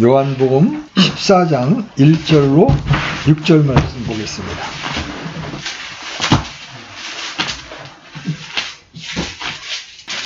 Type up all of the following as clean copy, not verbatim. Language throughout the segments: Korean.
요한복음 14장 1절로 6절 말씀 보겠습니다.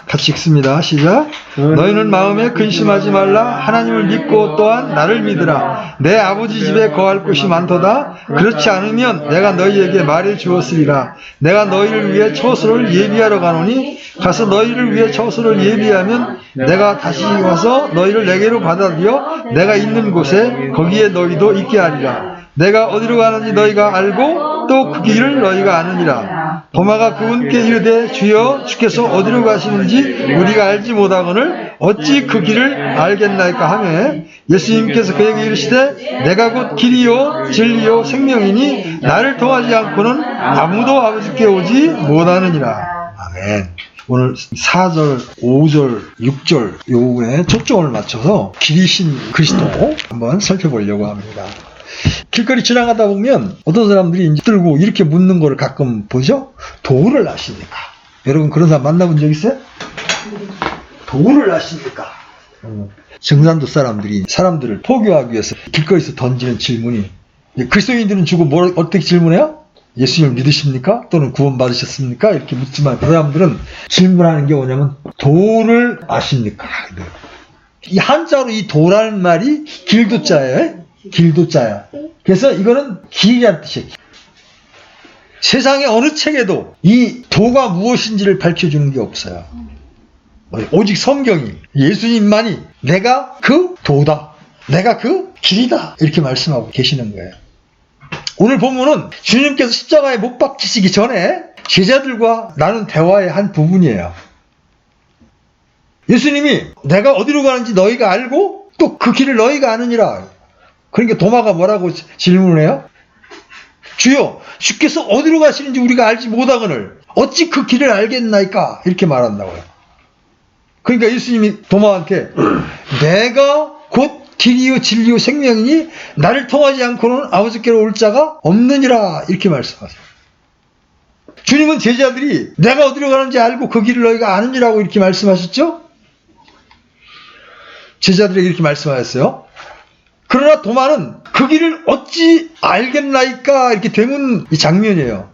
같이 읽습니다. 시작. 너희는 마음에 근심하지 말라. 하나님을 믿고 또한 나를 믿으라. 내 아버지 집에 거할 곳이 많도다. 그렇지 않으면 내가 너희에게 말해 주었으리라. 내가 너희를 위해 처소를 예비하러 가노니 가서 너희를 위해 처소를 예비하면 내가 다시 와서 너희를 내게로 받아들여 내가 있는 곳에 거기에 너희도 있게 하리라. 내가 어디로 가는지 너희가 알고 또 그 길을 너희가 아느니라. 도마가 그분께 이르되 주여 주께서 어디로 가시는지 우리가 알지 못하거늘 어찌 그 길을 알겠나이까 하며 예수님께서 그에게 이르시되 내가 곧 길이요 진리요 생명이니 나를 통하지 않고는 아무도 아버지께 오지 못하느니라. 아멘. 오늘 4절, 5절, 6절 요 부분에 초점을 맞춰서 길이신 그리스도 한번 살펴보려고 합니다. 길거리 지나가다 보면 어떤 사람들이 이제 들고 이렇게 묻는 거를 가끔 보죠? 도를 아십니까? 여러분 그런 사람 만나본 적 있어요? 도를 아십니까? 증산도 사람들이 사람들을 포교하기 위해서 길거리에서 던지는 질문이, 그리스도인들은 주고 어떻게 질문해요? 예수님을 믿으십니까? 또는 구원 받으셨습니까? 이렇게 묻지만 그 사람들은 질문하는 게 뭐냐면 도를 아십니까? 이 한자로 이 도라는 말이 길도자예요. 길도자야. 그래서 이거는 길이란 뜻이에요. 세상의 어느 책에도 이 도가 무엇인지를 밝혀주는 게 없어요. 오직 성경이, 예수님만이 내가 그 도다, 내가 그 길이다 이렇게 말씀하고 계시는 거예요. 오늘 본문은 주님께서 십자가에 못 박히시기 전에 제자들과 나눈 대화의 한 부분이에요. 예수님이 내가 어디로 가는지 너희가 알고 또 그 길을 너희가 아느니라. 그러니까 도마가 뭐라고 질문을 해요? 주여, 주께서 어디로 가시는지 우리가 알지 못하거늘 어찌 그 길을 알겠나이까? 이렇게 말한다고요. 그러니까 예수님이 도마한테 내가 곧 길이요 진리요 생명이니 나를 통하지 않고는 아버지께로 올 자가 없느니라 이렇게 말씀하세요. 주님은 제자들이 내가 어디로 가는지 알고 그 길을 너희가 아느니라고 이렇게 말씀하셨죠? 제자들에게 이렇게 말씀하셨어요. 그러나 도마는 그 길을 어찌 알겠나이까 이렇게 되문 이 장면이에요.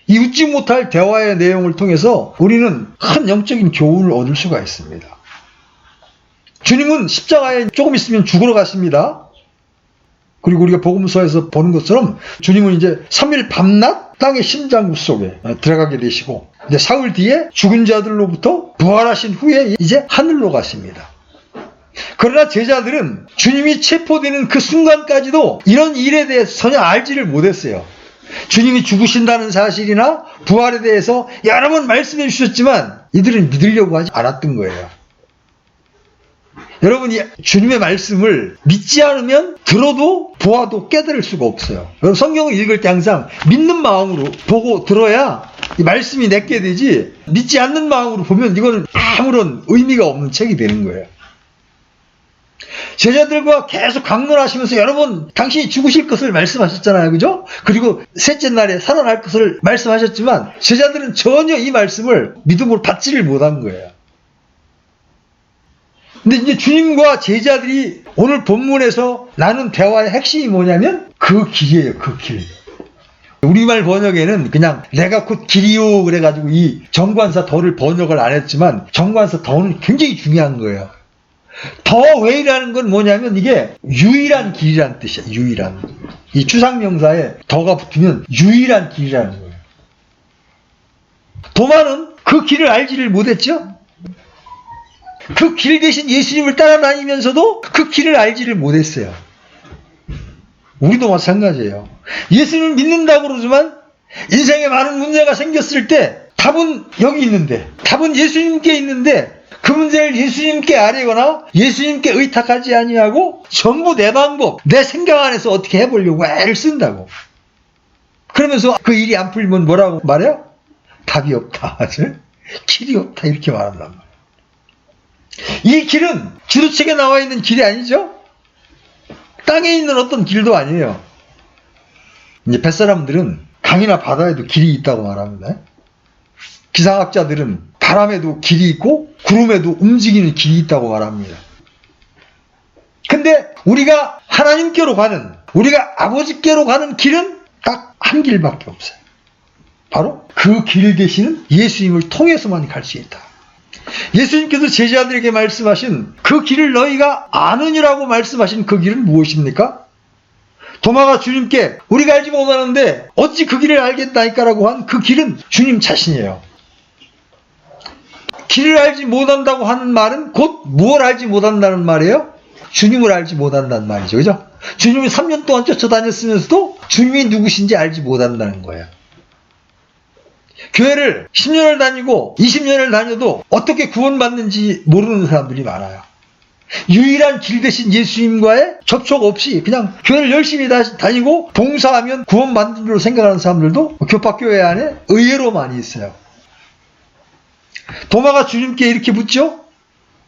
이 웃지 못할 대화의 내용을 통해서 우리는 큰 영적인 교훈을 얻을 수가 있습니다. 주님은 십자가에 조금 있으면 죽으러 갔습니다. 그리고 우리가 복음서에서 보는 것처럼 주님은 이제 3일 밤낮 땅의 심장구 속에 들어가게 되시고 이제 사흘 뒤에 죽은 자들로부터 부활하신 후에 이제 하늘로 가십니다. 그러나 제자들은 주님이 체포되는 그 순간까지도 이런 일에 대해서 전혀 알지를 못했어요. 주님이 죽으신다는 사실이나 부활에 대해서 여러 번 말씀해 주셨지만 이들은 믿으려고 하지 않았던 거예요. 여러분이 주님의 말씀을 믿지 않으면 들어도 보아도 깨달을 수가 없어요. 여러분 성경을 읽을 때 항상 믿는 마음으로 보고 들어야 이 말씀이 내게 되지, 믿지 않는 마음으로 보면 이거는 아무런 의미가 없는 책이 되는 거예요. 제자들과 계속 강론하시면서 여러 번 당신이 죽으실 것을 말씀하셨잖아요. 그죠? 그리고 셋째 날에 살아날 것을 말씀하셨지만 제자들은 전혀 이 말씀을 믿음으로 받지를 못한 거예요. 근데 이제 주님과 제자들이 오늘 본문에서 나눈 대화의 핵심이 뭐냐면 그 길이에요. 그 길. 우리말 번역에는 그냥 내가 곧 길이요 그래가지고 이 정관사 더를 번역을 안 했지만 정관사 더는 굉장히 중요한 거예요. 더 웨이라는 건 뭐냐면 이게 유일한 길이라는 뜻이야. 유일한. 이 추상명사에 더가 붙으면 유일한 길이라는 거예요. 도마는 그 길을 알지를 못했죠. 그 길 대신 예수님을 따라다니면서도 그 길을 알지를 못했어요. 우리도 마찬가지예요. 예수님을 믿는다고 그러지만 인생에 많은 문제가 생겼을 때 답은 여기 있는데, 답은 예수님께 있는데 그 문제를 예수님께 아뢰거나 예수님께 의탁하지 아니하고 전부 내 방법, 내 생각 안에서 어떻게 해보려고 애를 쓴다고. 그러면서 그 일이 안 풀리면 뭐라고 말해요? 답이 없다. 길이 없다. 이렇게 말한단 말이에요. 이 길은 지도책에 나와 있는 길이 아니죠? 땅에 있는 어떤 길도 아니에요. 이제 뱃사람들은 강이나 바다에도 길이 있다고 말합니다. 기상학자들은 바람에도 길이 있고 구름에도 움직이는 길이 있다고 말합니다. 근데 그런데 우리가 하나님께로 가는, 우리가 아버지께로 가는 길은 딱 한 길밖에 없어요. 바로 그 길 되시는 예수님을 통해서만 갈 수 있다. 예수님께서 제자들에게 말씀하신 그 길을 너희가 아느니라고 말씀하신 그 길은 무엇입니까? 도마가 주님께 우리가 알지 못하는데 어찌 그 길을 알겠다니까라고 한 그 길은 주님 자신이에요. 길을 알지 못한다고 하는 말은 곧 무엇을 알지 못한다는 말이에요? 주님을 알지 못한다는 말이죠. 그죠? 주님이 3년 동안 쫓아다녔으면서도 주님이 누구신지 알지 못한다는 거예요. 교회를 10년을 다니고 20년을 다녀도 어떻게 구원받는지 모르는 사람들이 많아요. 유일한 길 대신 예수님과의 접촉 없이 그냥 교회를 열심히 다니고 봉사하면 구원받는 줄로 생각하는 사람들도 교파교회 안에 의외로 많이 있어요. 도마가 주님께 이렇게 묻죠?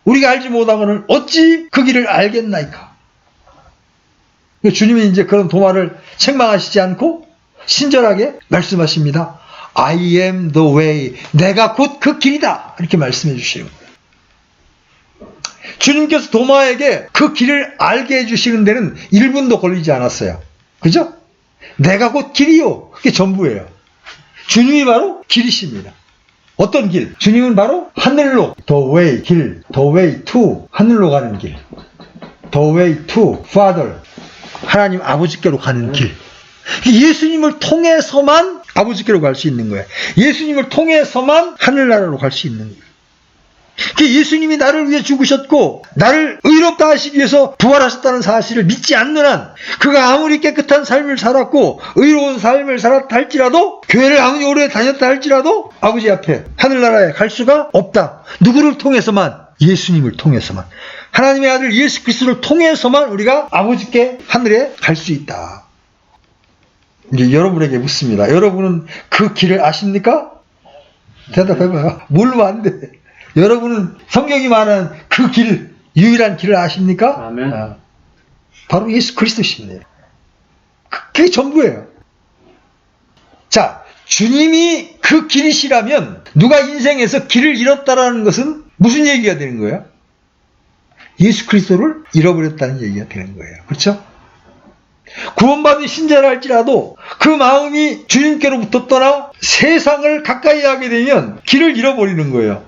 우리가 알지 못하고는 어찌 그 길을 알겠나이까? 주님이 이제 그런 도마를 책망하시지 않고 친절하게 말씀하십니다. I am the way. 내가 곧 그 길이다. 이렇게 말씀해 주시는 거예요. 주님께서 도마에게 그 길을 알게 해주시는 데는 1분도 걸리지 않았어요. 그죠? 내가 곧 길이요. 그게 전부예요. 주님이 바로 길이십니다. 어떤 길? 주님은 바로 하늘로, the way, 길, the way to, 하늘로 가는 길, the way to, Father, 하나님 아버지께로 가는 길. 예수님을 통해서만 아버지께로 갈 수 있는 거예요. 예수님을 통해서만 하늘나라로 갈 수 있는 거예요. 예수님이 나를 위해 죽으셨고 나를 의롭다 하시기 위해서 부활하셨다는 사실을 믿지 않는 한, 그가 아무리 깨끗한 삶을 살았고 의로운 삶을 살았다 할지라도, 교회를 아무리 오래 다녔다 할지라도 아버지 앞에 하늘나라에 갈 수가 없다. 누구를 통해서만? 예수님을 통해서만. 하나님의 아들 예수 그리스도를 통해서만 우리가 아버지께 하늘에 갈 수 있다. 이제 여러분에게 묻습니다. 여러분은 그 길을 아십니까? 대답해봐요. 모르면 안 돼. 여러분은 성경이 말하는 그 길, 유일한 길을 아십니까? 아멘. 바로 예수 그리스도십니다. 그게 전부예요. 자, 주님이 그 길이시라면 누가 인생에서 길을 잃었다라는 것은 무슨 얘기가 되는 거예요? 예수 그리스도를 잃어버렸다는 얘기가 되는 거예요. 그렇죠? 구원받은 신자라 할지라도 그 마음이 주님께로부터 떠나 세상을 가까이 하게 되면 길을 잃어버리는 거예요.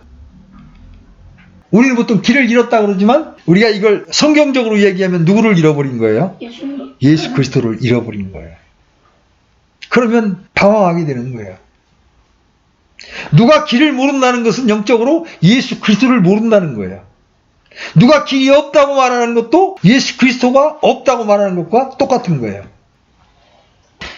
우리는 보통 길을 잃었다 그러지만 우리가 이걸 성경적으로 얘기하면 누구를 잃어버린 거예요? 예수 그리스도를 잃어버린 거예요. 그러면 방황하게 되는 거예요. 누가 길을 모른다는 것은 영적으로 예수 그리스도를 모른다는 거예요. 누가 길이 없다고 말하는 것도 예수 그리스도가 없다고 말하는 것과 똑같은 거예요.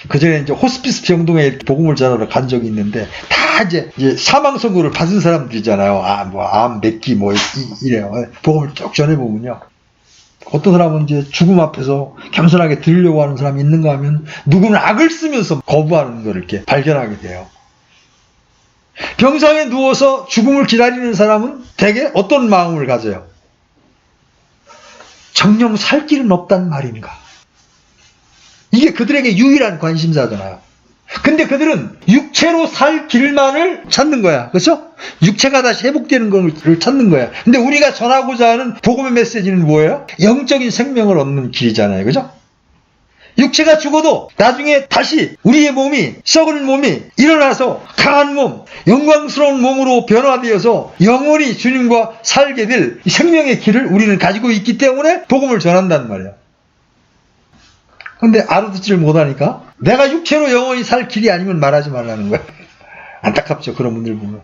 그전에 이제 호스피스 병동에 복음을 전하러 간 적이 있는데 다 이제 사망 선고를 받은 사람들이잖아요. 암 몇 기 이래요. 복음을 쭉 전해보면요. 어떤 사람은 이제 죽음 앞에서 겸손하게 들으려고 하는 사람이 있는가 하면 누구는 악을 쓰면서 거부하는 걸 이렇게 발견하게 돼요. 병상에 누워서 죽음을 기다리는 사람은 대개 어떤 마음을 가져요? 정녕 살 길은 없단 말인가? 이게 그들에게 유일한 관심사잖아요. 근데 그들은 육체로 살 길만을 찾는 거야. 그렇죠? 육체가 다시 회복되는 것을 찾는 거야. 근데 우리가 전하고자 하는 복음의 메시지는 뭐예요? 영적인 생명을 얻는 길이잖아요. 그죠? 육체가 죽어도 나중에 다시 우리의 몸이, 썩은 몸이 일어나서 강한 몸, 영광스러운 몸으로 변화되어서 영원히 주님과 살게 될 생명의 길을 우리는 가지고 있기 때문에 복음을 전한단 말이에요. 근데 알아듣지를 못하니까 내가 육체로 영원히 살 길이 아니면 말하지 말라는 거야. 안타깝죠. 그런 분들 보면.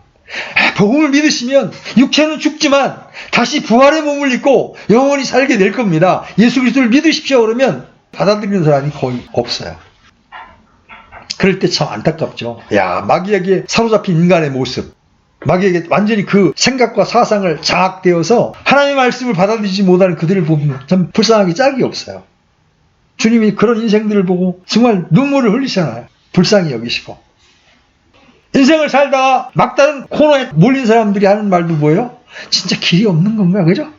복음을 믿으시면 육체는 죽지만 다시 부활의 몸을 입고 영원히 살게 될 겁니다. 예수 그리스도를 믿으십시오. 그러면 받아들이는 사람이 거의 없어요. 그럴 때 참 안타깝죠. 야, 마귀에게 사로잡힌 인간의 모습, 마귀에게 완전히 그 생각과 사상을 장악되어서 하나님의 말씀을 받아들이지 못하는 그들을 보면 참 불쌍하기 짝이 없어요. 주님이 그런 인생들을 보고 정말 눈물을 흘리잖아요. 불쌍히 여기시고. 인생을 살다가 막다른 코너에 몰린 사람들이 하는 말도 뭐예요? 진짜 길이 없는 건가, 그죠?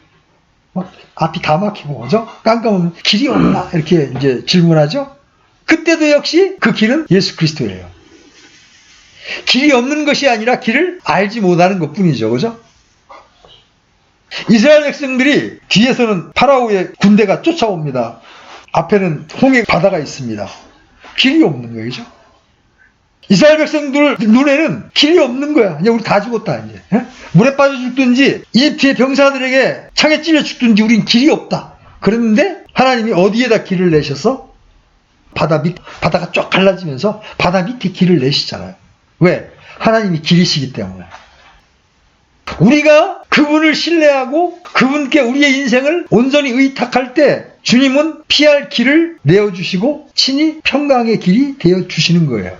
앞이 다 막히고, 그죠? 깜깜하면 길이 없나? 이렇게 이제 질문하죠? 그때도 역시 그 길은 예수 그리스도예요. 길이 없는 것이 아니라 길을 알지 못하는 것 뿐이죠, 그죠? 이스라엘 백성들이 뒤에서는 파라오의 군대가 쫓아옵니다. 앞에는 홍해 바다가 있습니다. 길이 없는 거예요. 그죠? 이스라엘 백성들 눈에는 길이 없는 거야. 이제 우리 다 죽었다. 이제 물에 빠져 죽든지 이집트의 병사들에게 창에 찔려 죽든지 우린 길이 없다. 그랬는데 하나님이 어디에다 길을 내셔서 바다가 쫙 갈라지면서 바다 밑에 길을 내시잖아요. 왜? 하나님이 길이시기 때문에. 우리가 그분을 신뢰하고 그분께 우리의 인생을 온전히 의탁할 때 주님은 피할 길을 내어주시고 친히 평강의 길이 되어주시는 거예요.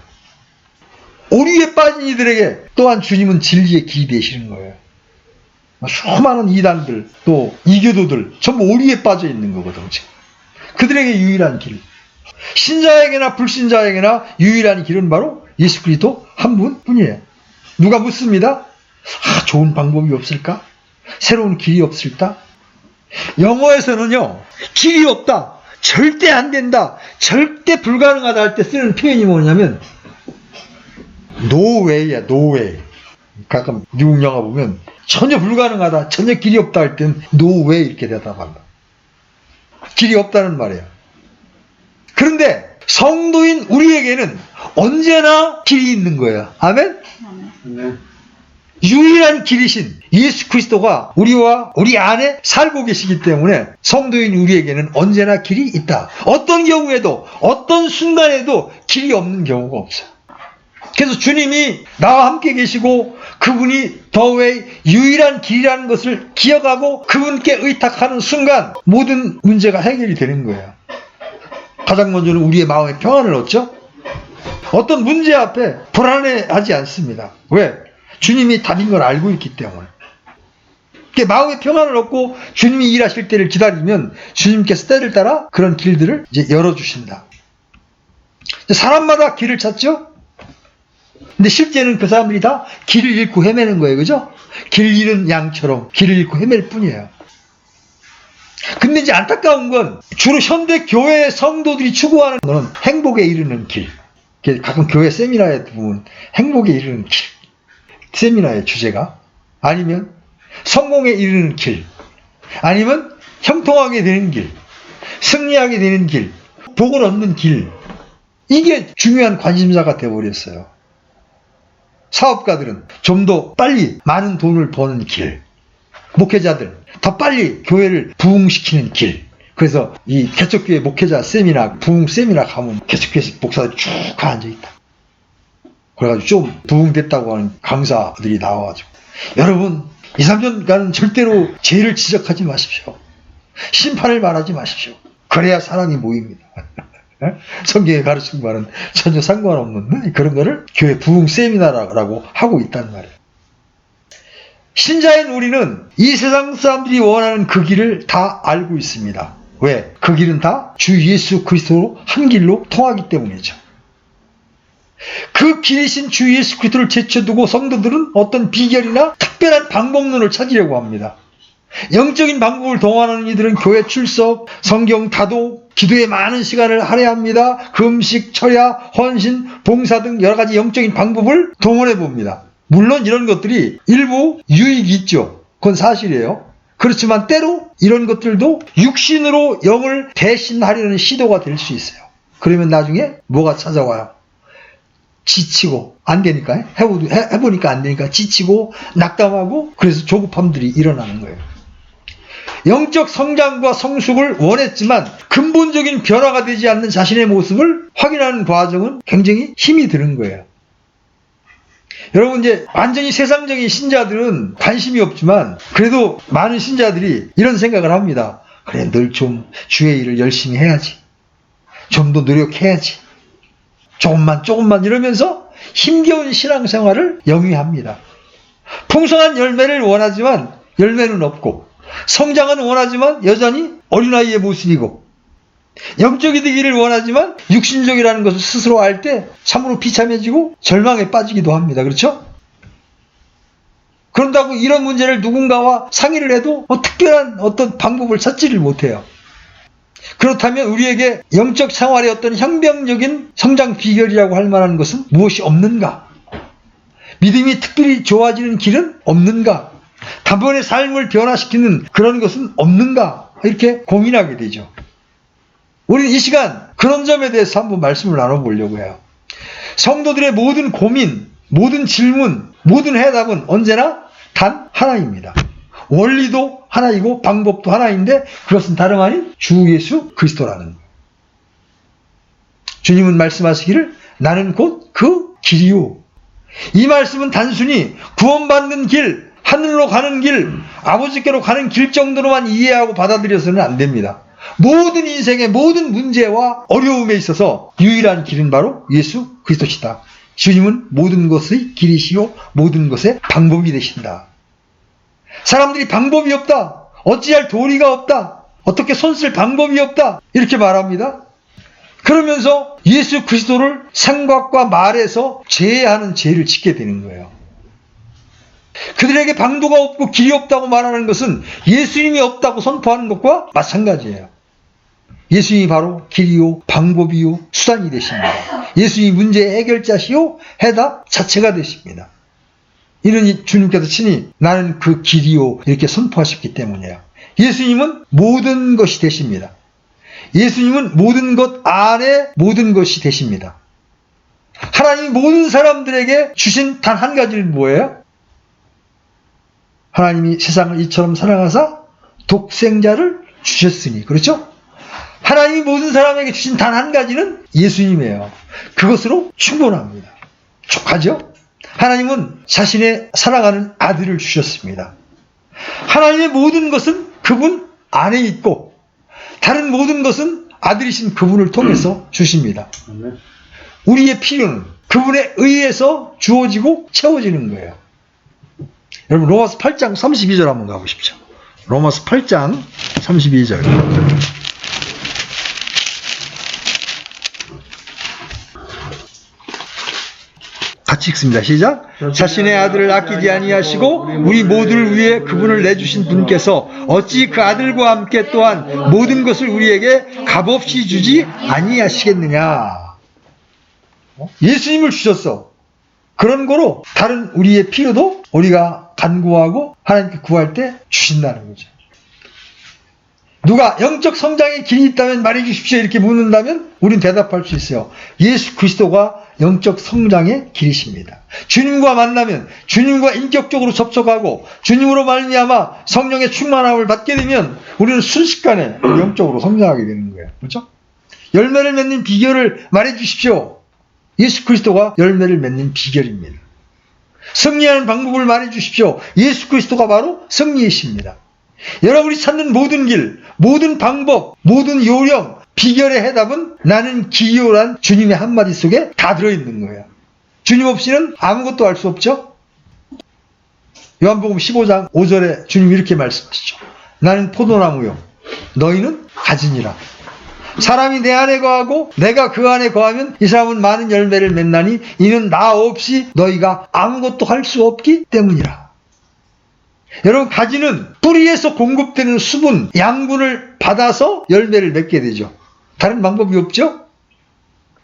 오류에 빠진 이들에게 또한 주님은 진리의 길이 되시는 거예요. 수많은 이단들 또 이교도들 전부 오류에 빠져 있는 거거든요. 그들에게 유일한 길, 신자에게나 불신자에게나 유일한 길은 바로 예수 그리스도 한 분뿐이에요. 누가 묻습니다. 좋은 방법이 없을까? 새로운 길이 없을까? 영어에서는요, 길이 없다, 절대 안 된다, 절대 불가능하다 할 때 쓰는 표현이 뭐냐면 no way야, no way. 가끔 미국 영화 보면 전혀 불가능하다, 전혀 길이 없다 할 때는 no way 이렇게 대답한다. 길이 없다는 말이에요. 그런데 성도인 우리에게는 언제나 길이 있는 거예요. 아멘? 네. 유일한 길이신 예수 그리스도가 우리와 우리 안에 살고 계시기 때문에 성도인 우리에게는 언제나 길이 있다. 어떤 경우에도 어떤 순간에도 길이 없는 경우가 없어요. 그래서 주님이 나와 함께 계시고 그분이 더 웨이 유일한 길이라는 것을 기억하고 그분께 의탁하는 순간 모든 문제가 해결이 되는 거예요. 가장 먼저는 우리의 마음의 평안을 얻죠. 어떤 문제 앞에 불안해하지 않습니다. 왜? 주님이 답인 걸 알고 있기 때문에. 마음의 평안을 얻고 주님이 일하실 때를 기다리면 주님께서 때를 따라 그런 길들을 이제 열어주신다. 사람마다 길을 찾죠? 근데 실제는 그 사람들이 다 길을 잃고 헤매는 거예요. 그죠? 길 잃은 양처럼 길을 잃고 헤맬 뿐이에요. 근데 이제 안타까운 건 주로 현대 교회 성도들이 추구하는 거는 행복에 이르는 길. 가끔 교회 세미나에 보면 행복에 이르는 길. 세미나의 주제가 아니면 성공에 이르는 길, 아니면 형통하게 되는 길, 승리하게 되는 길, 복을 얻는 길, 이게 중요한 관심사가 되어버렸어요. 사업가들은 좀 더 빨리 많은 돈을 버는 길, 목회자들 더 빨리 교회를 부흥시키는 길. 그래서 이 개척교회 목회자 세미나, 부흥 세미나 가면 개척교회 목사들이 쭉 앉아있다. 그래가지고 좀 부흥됐다고 하는 강사들이 나와가지고 여러분 2, 3년간은 절대로 죄를 지적하지 마십시오. 심판을 말하지 마십시오. 그래야 사람이 모입니다. 성경에 가르치는 말은 전혀 상관없는 그런 거를 교회 부흥 세미나라고 하고 있단 말이에요. 신자인 우리는 이 세상 사람들이 원하는 그 길을 다 알고 있습니다. 왜? 그 길은 다 주 예수 그리스도로 한 길로 통하기 때문이죠. 그 길이신 주 예수 그리스도를 제쳐두고 성도들은 어떤 비결이나 특별한 방법론을 찾으려고 합니다. 영적인 방법을 동원하는 이들은 교회 출석, 성경 다독, 기도에 많은 시간을 할애합니다. 금식, 철야, 헌신, 봉사 등 여러 가지 영적인 방법을 동원해 봅니다. 물론 이런 것들이 일부 유익이 있죠. 그건 사실이에요. 그렇지만 때로 이런 것들도 육신으로 영을 대신하려는 시도가 될 수 있어요. 그러면 나중에 뭐가 찾아와요? 지치고 안 되니까 해보니까 안 되니까 지치고 낙담하고 그래서 조급함들이 일어나는 거예요. 영적 성장과 성숙을 원했지만 근본적인 변화가 되지 않는 자신의 모습을 확인하는 과정은 굉장히 힘이 드는 거예요. 여러분 이제 완전히 세상적인 신자들은 관심이 없지만 그래도 많은 신자들이 이런 생각을 합니다. 그래 늘 좀 주의 일을 열심히 해야지. 좀 더 노력해야지. 조금만 이러면서 힘겨운 신앙생활을 영위합니다. 풍성한 열매를 원하지만 열매는 없고 성장은 원하지만 여전히 어린아이의 모습이고 영적이 되기를 원하지만 육신적이라는 것을 스스로 알 때 참으로 비참해지고 절망에 빠지기도 합니다. 그렇죠? 그런다고 이런 문제를 누군가와 상의를 해도 특별한 어떤 방법을 찾지를 못해요. 그렇다면 우리에게 영적 생활의 어떤 혁명적인 성장 비결이라고 할 만한 것은 무엇이 없는가? 믿음이 특별히 좋아지는 길은 없는가? 단번에 삶을 변화시키는 그런 것은 없는가? 이렇게 고민하게 되죠. 우리는 이 시간 그런 점에 대해서 한번 말씀을 나눠보려고 해요. 성도들의 모든 고민, 모든 질문, 모든 해답은 언제나 단 하나입니다. 원리도 하나이고 방법도 하나인데 그것은 다름 아닌 주 예수 그리스도라는 거예요. 주님은 말씀하시기를 나는 곧 그 길이요. 이 말씀은 단순히 구원받는 길, 하늘로 가는 길, 아버지께로 가는 길 정도로만 이해하고 받아들여서는 안 됩니다. 모든 인생의 모든 문제와 어려움에 있어서 유일한 길은 바로 예수 그리스도시다. 주님은 모든 것의 길이시요 모든 것의 방법이 되신다. 사람들이 방법이 없다. 어찌할 도리가 없다. 어떻게 손쓸 방법이 없다. 이렇게 말합니다. 그러면서 예수 그리스도를 생각과 말에서 제외하는 죄를 짓게 되는 거예요. 그들에게 방도가 없고 길이 없다고 말하는 것은 예수님이 없다고 선포하는 것과 마찬가지예요. 예수님이 바로 길이요, 방법이요, 수단이 되십니다. 예수님이 문제의 해결자시요, 해답 자체가 되십니다. 이는 주님께서 친히 나는 그 길이요 이렇게 선포하셨기 때문이에요. 예수님은 모든 것이 되십니다. 예수님은 모든 것 안에 모든 것이 되십니다. 하나님이 모든 사람들에게 주신 단 한 가지는 뭐예요? 하나님이 세상을 이처럼 사랑하사 독생자를 주셨으니, 그렇죠? 하나님이 모든 사람에게 주신 단 한 가지는 예수님이에요. 그것으로 충분합니다. 족하죠? 하나님은 자신의 사랑하는 아들을 주셨습니다. 하나님의 모든 것은 그분 안에 있고 다른 모든 것은 아들이신 그분을 통해서 주십니다. 우리의 필요는 그분에 의해서 주어지고 채워지는 거예요. 여러분 로마서 8장 32절 한번 가보십시오. 로마서 8장 32절. 같이 읽습니다. 시작. 자신의 아들을 아끼지 아니하시고 우리 모두를 위해 그분을 내주신 분께서 어찌 그 아들과 함께 또한 모든 것을 우리에게 값없이 주지 아니하시겠느냐. 예수님을 주셨어. 그런 거로 다른 우리의 필요도 우리가 간구하고 하나님께 구할 때 주신다는 거죠. 누가 영적 성장의 길이 있다면 말해 주십시오 이렇게 묻는다면 우린 대답할 수 있어요. 예수 그리스도가 영적 성장의 길이십니다. 주님과 만나면 주님과 인격적으로 접촉하고 주님으로 말미암아 성령의 충만함을 받게 되면 우리는 순식간에 영적으로 성장하게 되는 거예요. 그렇죠? 열매를 맺는 비결을 말해 주십시오. 예수 그리스도가 열매를 맺는 비결입니다. 승리하는 방법을 말해 주십시오. 예수 그리스도가 바로 승리이십니다. 여러분이 찾는 모든 길, 모든 방법, 모든 요령, 비결의 해답은 나는 기요란 주님의 한마디 속에 다 들어있는 거예요. 주님 없이는 아무것도 할 수 없죠. 요한복음 15장 5절에 주님이 이렇게 말씀하시죠. 나는 포도나무요 너희는 가지니라. 사람이 내 안에 거하고 내가 그 안에 거하면 이 사람은 많은 열매를 맺나니 이는 나 없이 너희가 아무것도 할 수 없기 때문이라. 여러분 가지는 뿌리에서 공급되는 수분, 양분을 받아서 열매를 맺게 되죠. 다른 방법이 없죠?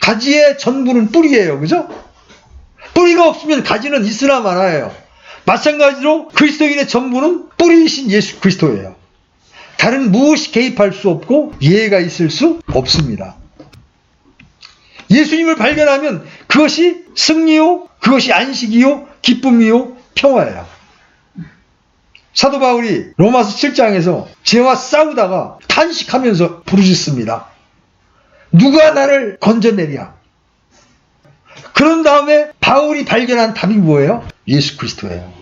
가지의 전부는 뿌리예요. 그죠? 뿌리가 없으면 가지는 있으나 마나예요. 마찬가지로 그리스도인의 전부는 뿌리이신 예수 그리스도예요. 다른 무엇이 개입할 수 없고 예가 있을 수 없습니다. 예수님을 발견하면 그것이 승리요, 그것이 안식이요, 기쁨이요, 평화예요. 사도 바울이 로마서 7장에서 죄와 싸우다가 탄식하면서 부르짖습니다. 누가 나를 건져내랴. 그런 다음에 바울이 발견한 답이 뭐예요? 예수 그리스도예요.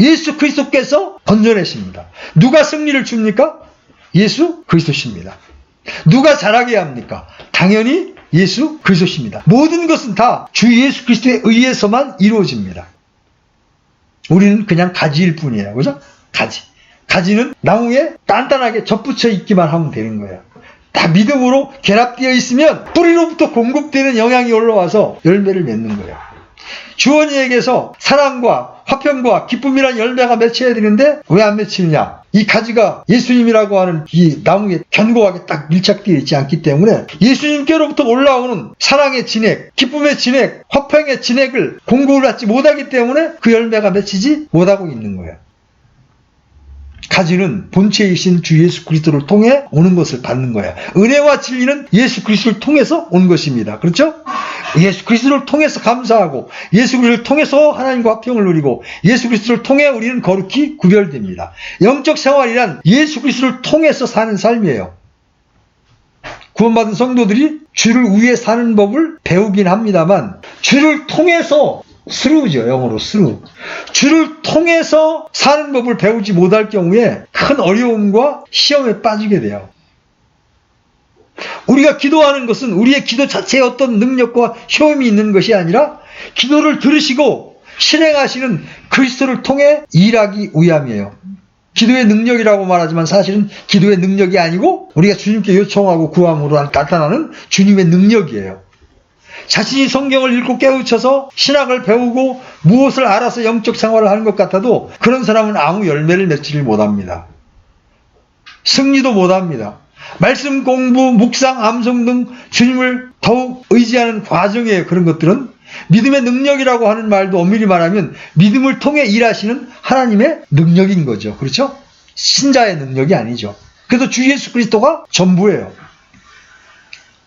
예수 그리스도께서 건져내십니다. 누가 승리를 줍니까? 예수 그리스도십니다. 누가 잘하게 합니까? 당연히 예수 그리스도십니다. 모든 것은 다 주 예수 그리스도에 의해서만 이루어집니다. 우리는 그냥 가지일 뿐이에요. 그죠? 가지. 가지는 나무에 단단하게 접붙여 있기만 하면 되는 거예요. 다 믿음으로 결합되어 있으면 뿌리로부터 공급되는 영향이 올라와서 열매를 맺는 거예요. 주원이에게서 사랑과 화평과 기쁨이란 열매가 맺혀야 되는데 왜 안 맺히느냐? 이 가지가 예수님이라고 하는 이 나무에 견고하게 딱 밀착되어 있지 않기 때문에 예수님께로부터 올라오는 사랑의 진액, 기쁨의 진액, 화평의 진액을 공급을 받지 못하기 때문에 그 열매가 맺히지 못하고 있는 거예요. 가지는 본체이신 주 예수 그리스도를 통해 오는 것을 받는 거야. 은혜와 진리는 예수 그리스도를 통해서 온 것입니다. 그렇죠? 예수 그리스도를 통해서 감사하고 예수 그리스도를 통해서 하나님과 화평을 누리고 예수 그리스도를 통해 우리는 거룩히 구별됩니다. 영적 생활이란 예수 그리스도를 통해서 사는 삶이에요. 구원받은 성도들이 주를 위해 사는 법을 배우긴 합니다만 주를 통해서 스루죠. 영어로 스루. 주를 통해서 사는 법을 배우지 못할 경우에 큰 어려움과 시험에 빠지게 돼요. 우리가 기도하는 것은 우리의 기도 자체에 어떤 능력과 효험이 있는 것이 아니라 기도를 들으시고 실행하시는 그리스도를 통해 일하기 위함이에요. 기도의 능력이라고 말하지만 사실은 기도의 능력이 아니고 우리가 주님께 요청하고 구함으로 나타나는 주님의 능력이에요. 자신이 성경을 읽고 깨우쳐서 신학을 배우고 무엇을 알아서 영적 생활을 하는 것 같아도 그런 사람은 아무 열매를 맺지를 못합니다. 승리도 못합니다. 말씀 공부, 묵상, 암송 등 주님을 더욱 의지하는 과정이에요. 그런 것들은 믿음의 능력이라고 하는 말도 엄밀히 말하면 믿음을 통해 일하시는 하나님의 능력인 거죠. 그렇죠? 신자의 능력이 아니죠. 그래서 주 예수 그리스도가 전부예요.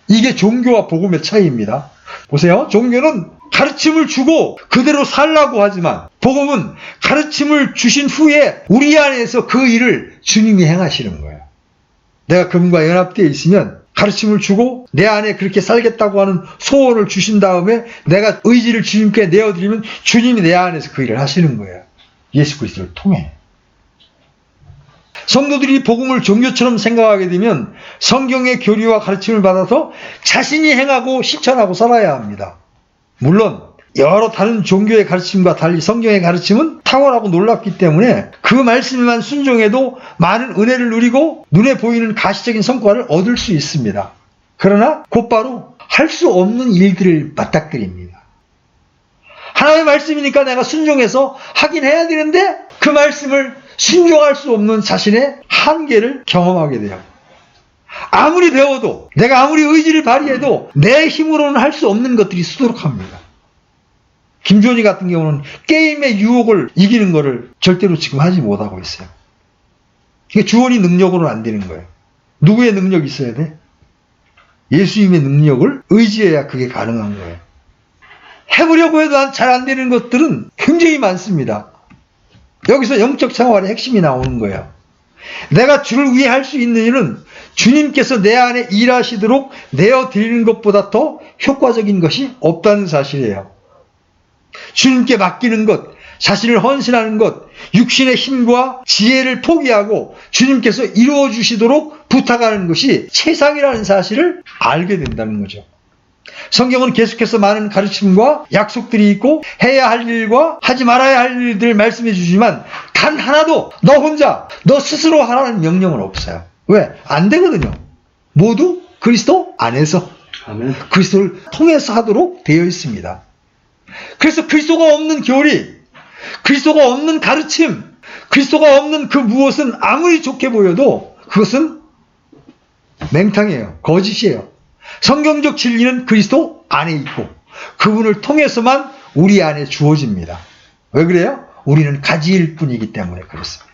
이게 종교와 복음의 차이입니다. 보세요. 종교는 가르침을 주고 그대로 살라고 하지만 복음은 가르침을 주신 후에 우리 안에서 그 일을 주님이 행하시는 거예요. 내가 그분과 연합되어 있으면 가르침을 주고 내 안에 그렇게 살겠다고 하는 소원을 주신 다음에 내가 의지를 주님께 내어드리면 주님이 내 안에서 그 일을 하시는 거예요. 예수 그리스도를 통해. 성도들이 복음을 종교처럼 생각하게 되면 성경의 교리와 가르침을 받아서 자신이 행하고 실천하고 살아야 합니다. 물론 여러 다른 종교의 가르침과 달리 성경의 가르침은 탁월하고 놀랍기 때문에 그 말씀만 순종해도 많은 은혜를 누리고 눈에 보이는 가시적인 성과를 얻을 수 있습니다. 그러나 곧바로 할 수 없는 일들을 맞닥뜨립니다. 하나님의 말씀이니까 내가 순종해서 하긴 해야 되는데 그 말씀을 순종할 수 없는 자신의 한계를 경험하게 돼요. 아무리 배워도 내가 아무리 의지를 발휘해도 내 힘으로는 할 수 없는 것들이 수두룩합니다. 김주원이 같은 경우는 게임의 유혹을 이기는 것을 절대로 지금 하지 못하고 있어요. 이게 주원이 능력으로는 안 되는 거예요. 누구의 능력이 있어야 돼? 예수님의 능력을 의지해야 그게 가능한 거예요. 해보려고 해도 잘 안 되는 것들은 굉장히 많습니다. 여기서 영적 생활의 핵심이 나오는 거예요. 내가 주를 위해 할 수 있는 일은 주님께서 내 안에 일하시도록 내어드리는 것보다 더 효과적인 것이 없다는 사실이에요. 주님께 맡기는 것, 자신을 헌신하는 것, 육신의 힘과 지혜를 포기하고 주님께서 이루어 주시도록 부탁하는 것이 최상이라는 사실을 알게 된다는 거죠. 성경은 계속해서 많은 가르침과 약속들이 있고 해야 할 일과 하지 말아야 할 일들을 말씀해 주지만 단 하나도 너 혼자, 너 스스로 하라는 명령은 없어요. 왜? 안 되거든요. 모두 그리스도 안에서 아멘. 그리스도를 통해서 하도록 되어 있습니다. 그래서 그리스도가 없는 교리, 그리스도가 없는 가르침, 그리스도가 없는 그 무엇은 아무리 좋게 보여도 그것은 맹탕이에요. 거짓이에요. 성경적 진리는 그리스도 안에 있고 그분을 통해서만 우리 안에 주어집니다. 왜 그래요? 우리는 가지일 뿐이기 때문에 그렇습니다.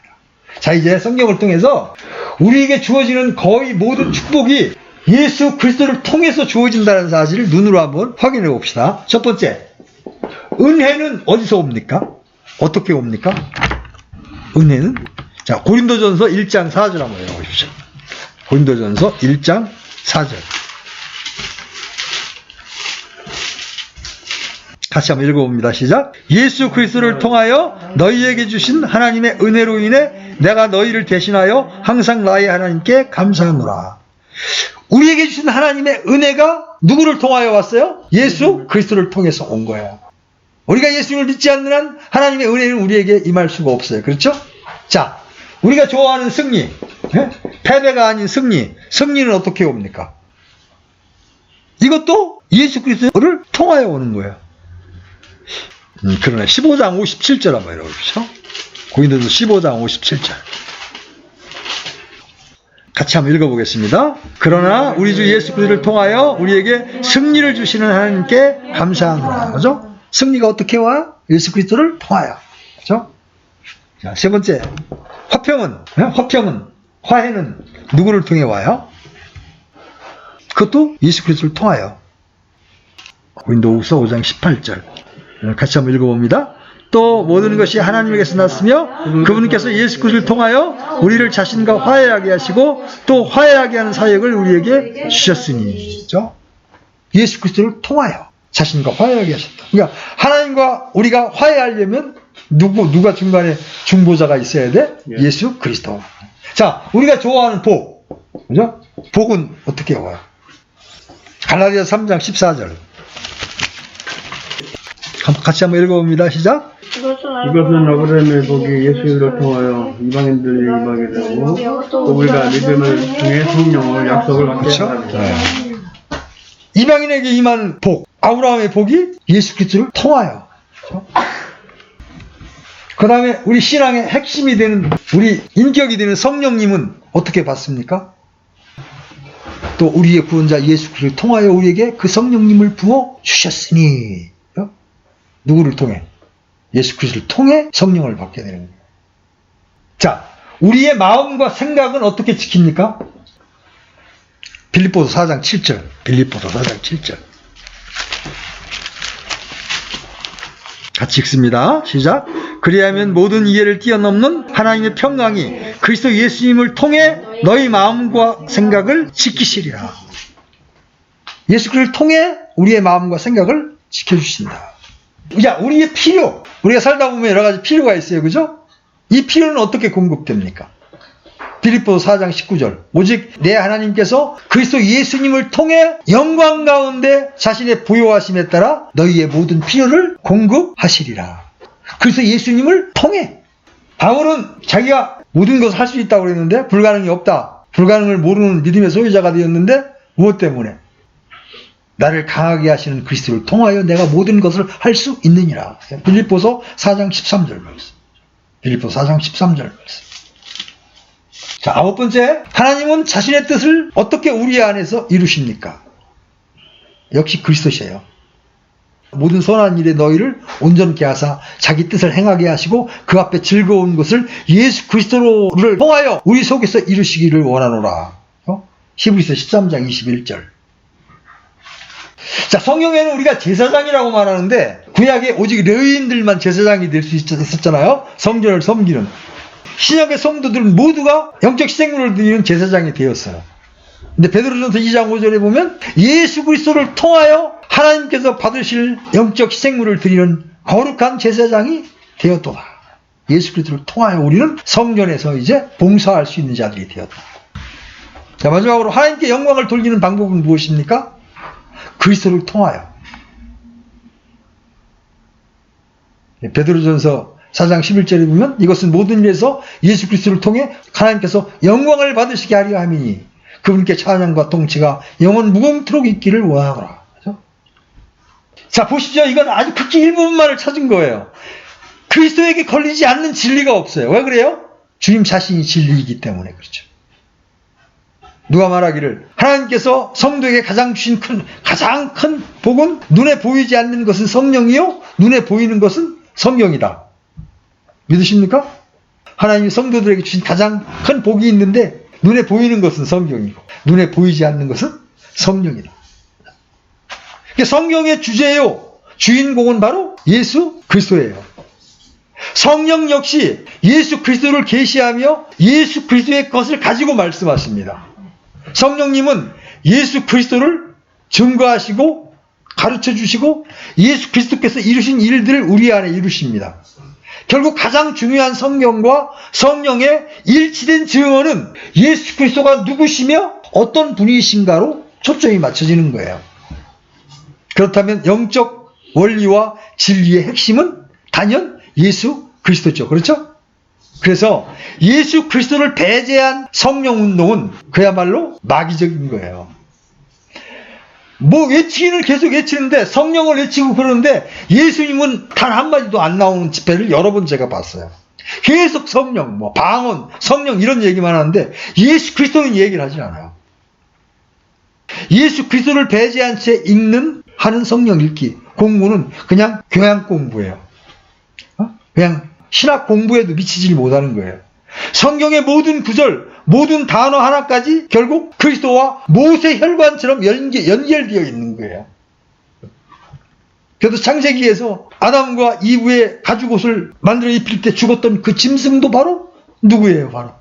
자, 이제 성경을 통해서 우리에게 주어지는 거의 모든 축복이 예수 그리스도를 통해서 주어진다는 사실을 눈으로 한번 확인해 봅시다. 첫 번째, 은혜는 어디서 옵니까? 어떻게 옵니까? 은혜는, 자, 고린도전서 1장 4절 한번 읽어보십시오. 고린도전서 1장 4절. 같이 한번 읽어봅니다. 시작. 예수 그리스도를 통하여 너희에게 주신 하나님의 은혜로 인해 내가 너희를 대신하여 항상 나의 하나님께 감사하노라. 우리에게 주신 하나님의 은혜가 누구를 통하여 왔어요? 예수 그리스도를 통해서 온 거예요. 우리가 예수를 믿지 않는 한 하나님의 은혜는 우리에게 임할 수가 없어요. 그렇죠? 자, 우리가 좋아하는 승리, 패배가 아닌 승리, 승리는 어떻게 옵니까? 이것도 예수 그리스도를 통하여 오는 거예요. 그러네. 15장 57절 한번 읽어보시죠. 고린도전서 15장 57절. 같이 한번 읽어보겠습니다. 그러나 우리 주 예수 그리스도를 통하여 우리에게 승리를 주시는 하나님께 감사하노라. 그죠? 승리가 어떻게 와? 예수 그리스도를 통하여. 그죠? 자, 세 번째. 화평은, 화해는 누구를 통해 와요? 그것도 예수 그리스도를 통하여. 고린도후서 5장 18절. 같이 한번 읽어봅니다. 또 모든 것이 하나님에게서 났으며 그분께서 예수 그리스도를 통하여 우리를 자신과 화해하게 하시고 또 화해하게 하는 사역을 우리에게 주셨으니. 예수 그리스도를 통하여 자신과 화해하게 하셨다. 그러니까 하나님과 우리가 화해하려면 누가 중간에 중보자가 있어야 돼? 예수 그리스도. 자, 우리가 좋아하는 복. 그죠? 복은 어떻게 와요? 갈라디아서 3장 14절. 같이 한번 읽어봅니다. 시작. 이것은 아브라함의 복이 예수를 통하여 이방인들이 임하게 되고 또 우리가 믿음을 통해 성령을 약속을 받게 하리라. 이방인에게 임한 복, 아브라함의 복이 예수 그리스도를 통하여. 그 다음에 우리 신앙의 핵심이 되는, 우리 인격이 되는 성령님은 어떻게 받습니까? 또 우리의 구원자 예수 그리스도를 통하여 우리에게 그 성령님을 부어 주셨으니. 누구를 통해? 예수 그리스도를 통해 성령을 받게 되는 거예요. 자, 우리의 마음과 생각은 어떻게 지킵니까? 빌립보서 4장 7절. 빌립보서 4장 7절. 같이 읽습니다. 시작. 그리하면 모든 이해를 뛰어넘는 하나님의 평강이 그리스도 예수님을 통해 너희 마음과 생각을 지키시리라. 예수 그리스도를 통해 우리의 마음과 생각을 지켜주신다. 자, 우리의 필요. 우리가 살다 보면 여러 가지 필요가 있어요. 그죠? 이 필요는 어떻게 공급됩니까? 빌립보서 4장 19절. 오직 내 하나님께서 그리스도 예수님을 통해 영광 가운데 자신의 부요하심에 따라 너희의 모든 필요를 공급하시리라. 그래서 예수님을 통해. 바울은 자기가 모든 것을 할 수 있다고 그랬는데 불가능이 없다. 불가능을 모르는 믿음의 소유자가 되었는데 무엇 때문에? 나를 강하게 하시는 그리스도를 통하여 내가 모든 것을 할 수 있느니라. 빌립보서 4장 13절 말씀. 빌립보서 4장 13절 말씀. 자, 9번째. 하나님은 자신의 뜻을 어떻게 우리 안에서 이루십니까? 역시 그리스도시에요. 모든 선한 일에 너희를 온전케 하사 자기 뜻을 행하게 하시고 그 앞에 즐거운 것을 예수 그리스도를 통하여 우리 속에서 이루시기를 원하노라. 히브리서 13장 21절. 자, 성경에는 우리가 제사장이라고 말하는데 구약에 오직 레위인들만 제사장이 될 수 있었잖아요. 성전을 섬기는. 신약의 성도들은 모두가 영적 희생물을 드리는 제사장이 되었어요. 근데 베드로전서 2장 5절에 보면 예수 그리스도를 통하여 하나님께서 받으실 영적 희생물을 드리는 거룩한 제사장이 되었도다. 예수 그리스도를 통하여 우리는 성전에서 이제 봉사할 수 있는 자들이 되었다. 자, 마지막으로 하나님께 영광을 돌리는 방법은 무엇입니까? 그리스도를 통하여. 베드로전서 4장 11절에 보면 이것은 모든 일에서 예수 그리스도를 통해 하나님께서 영광을 받으시게 하려 함이니 그분께 찬양과 통치가 영원 무궁토록 있기를 원하노라. 그렇죠? 자, 보시죠. 이건 아주 극히 일부분만을 찾은 거예요. 그리스도에게 걸리지 않는 진리가 없어요. 왜 그래요? 주님 자신이 진리이기 때문에 그렇죠. 누가 말하기를 하나님께서 성도에게 가장 큰 복은 눈에 보이지 않는 것은 성령이요 눈에 보이는 것은 성경이다. 믿으십니까? 하나님이 성도들에게 주신 가장 큰 복이 있는데 눈에 보이는 것은 성경이고 눈에 보이지 않는 것은 성령이다. 성경의 주제요 주인공은 바로 예수 그리스도예요. 성령 역시 예수 그리스도를 계시하며 예수 그리스도의 것을 가지고 말씀하십니다. 성령님은 예수 그리스도를 증거하시고 가르쳐주시고 예수 그리스도께서 이루신 일들을 우리 안에 이루십니다. 결국 가장 중요한 성경과 성령의 일치된 증언은 예수 그리스도가 누구시며 어떤 분이신가로 초점이 맞춰지는 거예요. 그렇다면 영적 원리와 진리의 핵심은 단연 예수 그리스도죠. 그렇죠? 그래서 예수 그리스도를 배제한 성령 운동은 그야말로 마귀적인 거예요. 뭐 외치기는 계속 외치는데 성령을 외치고 그러는데 예수님은 단 한마디도 안 나오는 집회를 여러 번 제가 봤어요. 계속 성령, 뭐 방언, 성령 이런 얘기만 하는데 예수 그리스도는 얘기를 하지 않아요. 예수 그리스도를 배제한 채 하는 성령 읽기 공부는 그냥 교양 공부예요. 그냥 신학 공부에도 미치질 못하는 거예요. 성경의 모든 구절, 모든 단어 하나까지 결국 그리스도와 모세 혈관처럼 연결되어 있는 거예요. 그래서 창세기에서 아담과 이브의 가죽옷을 만들어 입힐 때 죽었던 그 짐승도 바로 누구예요? 바로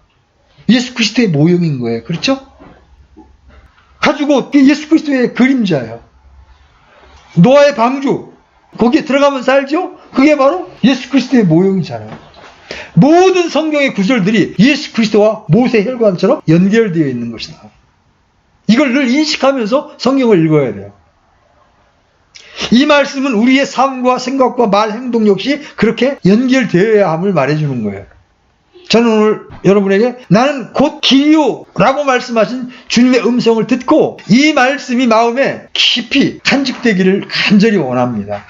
예수 그리스도의 모형인 거예요. 그렇죠? 가죽옷, 예수 그리스도의 그림자예요. 노아의 방주, 거기에 들어가면 살죠? 그게 바로 예수 그리스도의 모형이잖아요. 모든 성경의 구절들이 예수 그리스도와 모세 혈관처럼 연결되어 있는 것이다. 이걸 늘 인식하면서 성경을 읽어야 돼요. 이 말씀은 우리의 삶과 생각과 말, 행동 역시 그렇게 연결되어야 함을 말해주는 거예요. 저는 오늘 여러분에게 나는 곧 길이요 라고 말씀하신 주님의 음성을 듣고 이 말씀이 마음에 깊이 간직되기를 간절히 원합니다.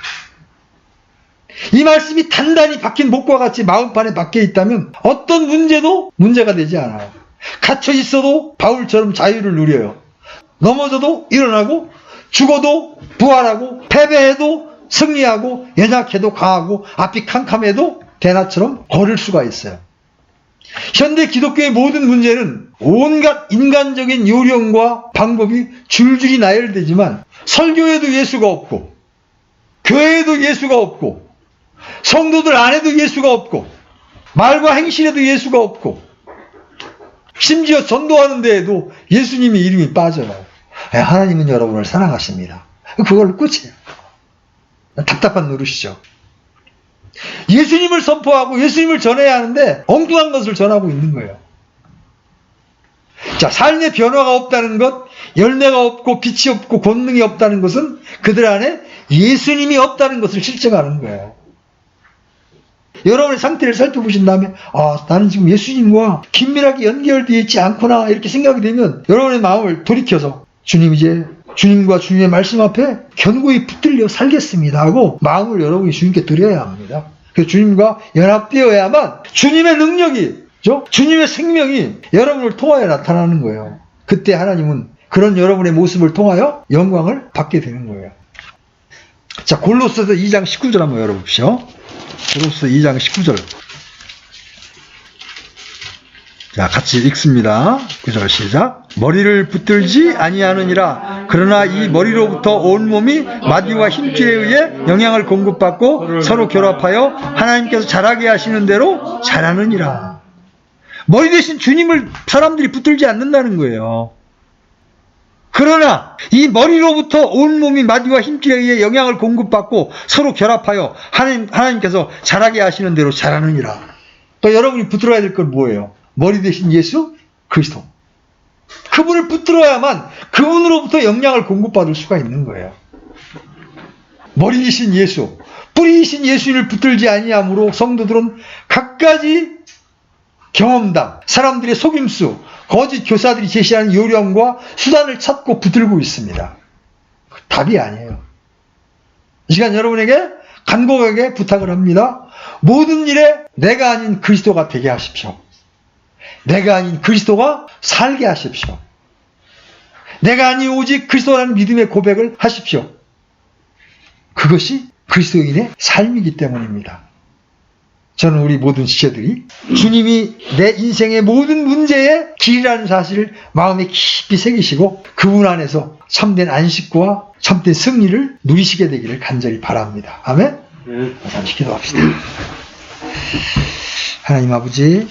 이 말씀이 단단히 박힌 목과 같이 마음판에 박혀 있다면 어떤 문제도 문제가 되지 않아요. 갇혀 있어도 바울처럼 자유를 누려요. 넘어져도 일어나고 죽어도 부활하고 패배해도 승리하고 연약해도 강하고 앞이 캄캄해도 대낮처럼 걸을 수가 있어요. 현대 기독교의 모든 문제는 온갖 인간적인 요령과 방법이 줄줄이 나열되지만 설교에도 예수가 없고 교회에도 예수가 없고 성도들 안에도 예수가 없고 말과 행실에도 예수가 없고 심지어 전도하는 데에도 예수님의 이름이 빠져요. 하나님은 여러분을 사랑하십니다. 그걸로 끝이에요. 답답한 노릇이죠. 예수님을 선포하고 예수님을 전해야 하는데 엉뚱한 것을 전하고 있는 거예요. 자, 삶의 변화가 없다는 것, 열매가 없고 빛이 없고 권능이 없다는 것은 그들 안에 예수님이 없다는 것을 실증하는 거예요. 여러분의 상태를 살펴보신 다음에 나는 지금 예수님과 긴밀하게 연결되어 있지 않구나 이렇게 생각이 되면 여러분의 마음을 돌이켜서 주님 이제 주님과 주님의 말씀 앞에 견고히 붙들려 살겠습니다 하고 마음을 여러분이 주님께 드려야 합니다. 그래서 주님과 연합되어야만 주님의 능력이, 주님의 생명이 여러분을 통하여 나타나는 거예요. 그때 하나님은 그런 여러분의 모습을 통하여 영광을 받게 되는 거예요. 자, 골로새서 2장 19절 한번 열어봅시오. 골로새 2장 19절. 자, 같이 읽습니다. 9절 시작. 머리를 붙들지 아니하느니라. 그러나 이 머리로부터 온몸이 마디와 힘줄에 의해 영향을 공급받고 서로 결합하여 하나님께서 자라게 하시는 대로 자라느니라. 머리 대신 주님을 사람들이 붙들지 않는다는 거예요. 그러나 이 머리로부터 온몸이 마디와 힘줄에 의해 영향을 공급받고 서로 결합하여 하나님께서 자라게 하시는 대로 자라느니라. 또 여러분이 붙들어야 될 건 뭐예요? 머리 대신 예수 그리스도. 그분을 붙들어야만 그분으로부터 영향을 공급받을 수가 있는 거예요. 머리이신 예수, 뿌리이신 예수를 붙들지 아니함으로 성도들은 갖가지 경험담, 사람들의 속임수, 거짓 교사들이 제시하는 요령과 수단을 찾고 붙들고 있습니다. 답이 아니에요. 이 시간 여러분에게 간곡하게 부탁을 합니다. 모든 일에 내가 아닌 그리스도가 되게 하십시오. 내가 아닌 그리스도가 살게 하십시오. 내가 아닌 오직 그리스도라는 믿음의 고백을 하십시오. 그것이 그리스도인의 삶이기 때문입니다. 저는 우리 모든 지체들이 주님이 내 인생의 모든 문제의 길이라는 사실을 마음에 깊이 새기시고 그분 안에서 참된 안식과 참된 승리를 누리시게 되기를 간절히 바랍니다. 아멘? 잠시 기도합시다. 하나님 아버지,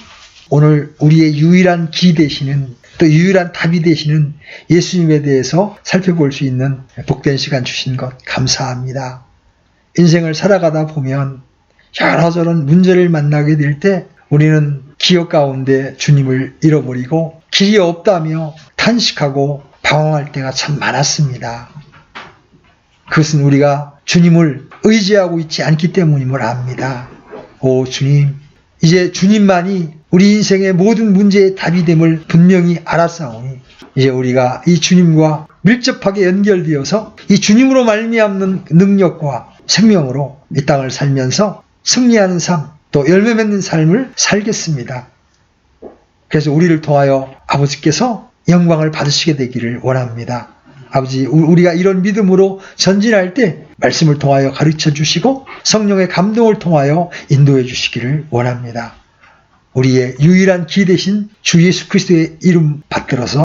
오늘 우리의 유일한 기 되시는 또 유일한 답이 되시는 예수님에 대해서 살펴볼 수 있는 복된 시간 주신 것 감사합니다. 인생을 살아가다 보면 여러저런 문제를 만나게 될 때 우리는 기억 가운데 주님을 잃어버리고 길이 없다며 탄식하고 방황할 때가 참 많았습니다. 그것은 우리가 주님을 의지하고 있지 않기 때문임을 압니다. 오 주님, 이제 주님만이 우리 인생의 모든 문제의 답이 됨을 분명히 알았사오니 이제 우리가 이 주님과 밀접하게 연결되어서 이 주님으로 말미암는 능력과 생명으로 이 땅을 살면서 승리하는 삶, 또 열매 맺는 삶을 살겠습니다. 그래서 우리를 통하여 아버지께서 영광을 받으시게 되기를 원합니다. 아버지, 우리가 이런 믿음으로 전진할 때 말씀을 통하여 가르쳐 주시고 성령의 감동을 통하여 인도해 주시기를 원합니다. 우리의 유일한 기 대신 주 예수 그리스도의 이름 받들어서